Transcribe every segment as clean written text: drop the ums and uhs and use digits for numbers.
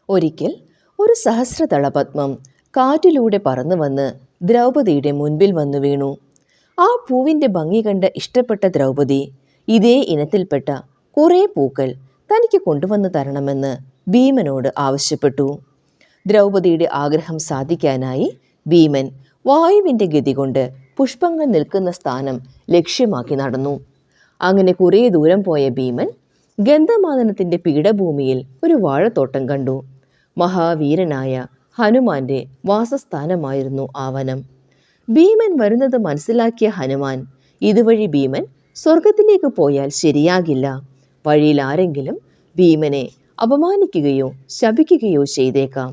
ഒരിക്കൽ ഒരു സഹസ്രദളപത്മം കാറ്റിലൂടെ പറന്നു വന്ന് ദ്രൗപദിയുടെ മുൻപിൽ വന്നു വീണു. ആ പൂവിൻ്റെ ഭംഗി കണ്ട് ഇഷ്ടപ്പെട്ട ദ്രൗപദി ഇതേ ഇനത്തിൽപ്പെട്ട കുറേ പൂക്കൾ തനിക്ക് കൊണ്ടുവന്ന് തരണമെന്ന് ഭീമനോട് ആവശ്യപ്പെട്ടു. ദ്രൗപദിയുടെ ആഗ്രഹം സാധിക്കാനായി ഭീമൻ വായുവിൻ്റെ ഗതി കൊണ്ട് പുഷ്പങ്ങൾ നിൽക്കുന്ന സ്ഥാനം ലക്ഷ്യമാക്കി നടന്നു. അങ്ങനെ കുറേ ദൂരം പോയ ഭീമൻ ഗന്ധമാദനത്തിൻ്റെ പീഠഭൂമിയിൽ ഒരു വാഴത്തോട്ടം കണ്ടു. മഹാവീരനായ ഹനുമാന്റെ വാസസ്ഥാനമായിരുന്നു ആ വനം. ഭീമൻ വരുന്നത് മനസ്സിലാക്കിയ ഹനുമാൻ, ഇതുവഴി ഭീമൻ സ്വർഗത്തിലേക്ക് പോയാൽ ശരിയാകില്ല, വഴിയിൽ ആരെങ്കിലും ഭീമനെ അപമാനിക്കുകയോ ശപിക്കുകയോ ചെയ്തേക്കാം,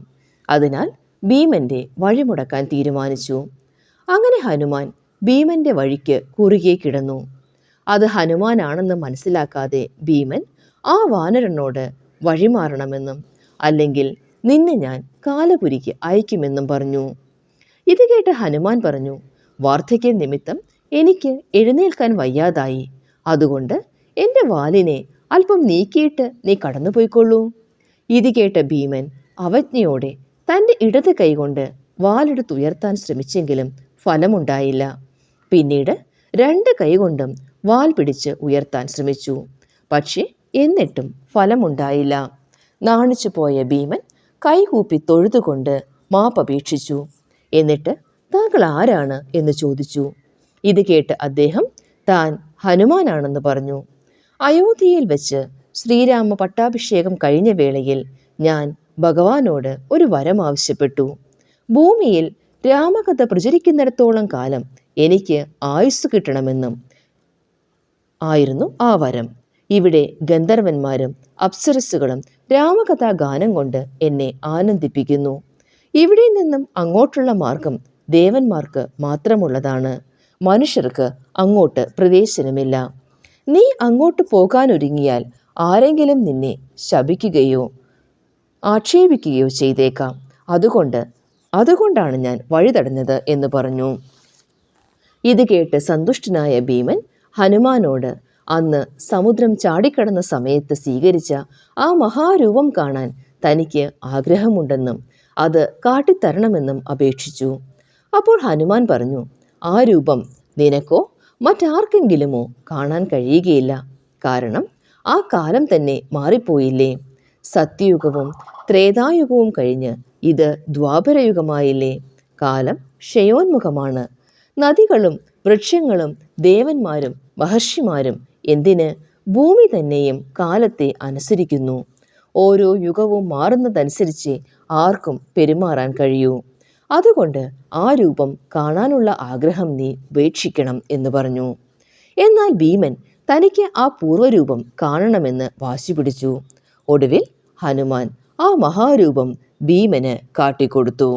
അതിനാൽ ഭീമന്റെ വഴിമുടക്കാൻ തീരുമാനിച്ചു. അങ്ങനെ ഹനുമാൻ ഭീമന്റെ വഴിക്ക് കുറുകെ കിടന്നു. അത് ഹനുമാനാണെന്ന് മനസ്സിലാക്കാതെ ഭീമൻ ആ വാനരനോട് വഴിമാറണമെന്നും അല്ലെങ്കിൽ നിന്നെ ഞാൻ കാലപുരിക്ക് അയക്കുമെന്നും പറഞ്ഞു. ഇത് കേട്ട് ഹനുമാൻ പറഞ്ഞു, വാർദ്ധക്യ നിമിത്തം എനിക്ക് എഴുന്നേൽക്കാൻ വയ്യാതായി, അതുകൊണ്ട് എൻ്റെ വാലിനെ അല്പം നീക്കിയിട്ട് നീ കടന്നുപോയിക്കൊള്ളൂ. ഇത് കേട്ട ഭീമൻ അവജ്ഞയോടെ തൻ്റെ ഇടത് കൈകൊണ്ട് വാലെടുത്തുയർത്താൻ ശ്രമിച്ചെങ്കിലും ഫലമുണ്ടായില്ല. പിന്നീട് 2 കൈകൊണ്ടും വാൽ പിടിച്ച് ഉയർത്താൻ ശ്രമിച്ചു. പക്ഷേ എന്നിട്ടും ഫലമുണ്ടായില്ല. നാണിച്ചു പോയ ഭീമൻ കൈകൂപ്പി തൊഴുതുകൊണ്ട് മാപ്പപേക്ഷിച്ചു. എന്നിട്ട് താങ്കൾ ആരാണ് എന്ന് ചോദിച്ചു. ഇത് കേട്ട് അദ്ദേഹം താൻ ഹനുമാനാണെന്ന് പറഞ്ഞു. അയോധ്യയിൽ വെച്ച് ശ്രീരാമ പട്ടാഭിഷേകം കഴിഞ്ഞ വേളയിൽ ഞാൻ ഭഗവാനോട് ഒരു വരം ആവശ്യപ്പെട്ടു. ഭൂമിയിൽ രാമകഥ പ്രചരിക്കുന്നിടത്തോളം കാലം എനിക്ക് ആയുസ് കിട്ടണമെന്നും ആയിരുന്നു ആ വരം. ഇവിടെ ഗന്ധർവന്മാരും അപ്സരസ്സുകളും രാമകഥാ ഗാനം കൊണ്ട് എന്നെ ആനന്ദിപ്പിക്കുന്നു. ഇവിടെ നിന്നും അങ്ങോട്ടുള്ള മാർഗം ദേവന്മാർക്ക് മാത്രമുള്ളതാണ്, മനുഷ്യർക്ക് അങ്ങോട്ട് പ്രവേശനമില്ല. നീ അങ്ങോട്ട് പോകാനൊരുങ്ങിയാൽ ആരെങ്കിലും നിന്നെ ശപിക്കുകയോ ആക്ഷേപിക്കുകയോ ചെയ്തേക്കാം, അതുകൊണ്ടാണ് ഞാൻ വഴി തടഞ്ഞത് എന്ന് പറഞ്ഞു. ഇത് കേട്ട് സന്തുഷ്ടനായ ഭീമൻ ഹനുമാനോട് അന്ന് സമുദ്രം ചാടിക്കടന്ന സമയത്ത് സ്വീകരിച്ച ആ മഹാരൂപം കാണാൻ തനിക്ക് ആഗ്രഹമുണ്ടെന്നും അത് കാട്ടിത്തരണമെന്നും അപേക്ഷിച്ചു. അപ്പോൾ ഹനുമാൻ പറഞ്ഞു, ആ രൂപം നിനക്കോ മറ്റാർക്കെങ്കിലുമോ കാണാൻ കഴിയുകയില്ല, കാരണം ആ കാലം തന്നെ മാറിപ്പോയില്ലേ. സത്യയുഗവും ത്രേതായുഗവും കഴിഞ്ഞ് ഇത് ദ്വാപരയുഗമായില്ലേ. കാലം ക്ഷയോന്മുഖമാണ്. നദികളും വൃക്ഷങ്ങളും ദേവന്മാരും മഹർഷിമാരും എന്തിന് ഭൂമി തന്നെയും കാലത്തെ അനുസരിക്കുന്നു. ഓരോ യുഗവും മാറുന്നതനുസരിച്ച് ആർക്കും പെരുമാറാൻ കഴിയൂ. അതുകൊണ്ട് ആ രൂപം കാണാനുള്ള ആഗ്രഹം നീ ഉപേക്ഷിക്കണം എന്ന് പറഞ്ഞു. എന്നാൽ ഭീമൻ തനിക്ക് ആ പൂർവ്വരൂപം കാണണമെന്ന് വാശി പിടിച്ചു. ഒടുവിൽ ഹനുമാൻ ആ മഹാരൂപം ഭീമന് കാട്ടിക്കൊടുത്തു.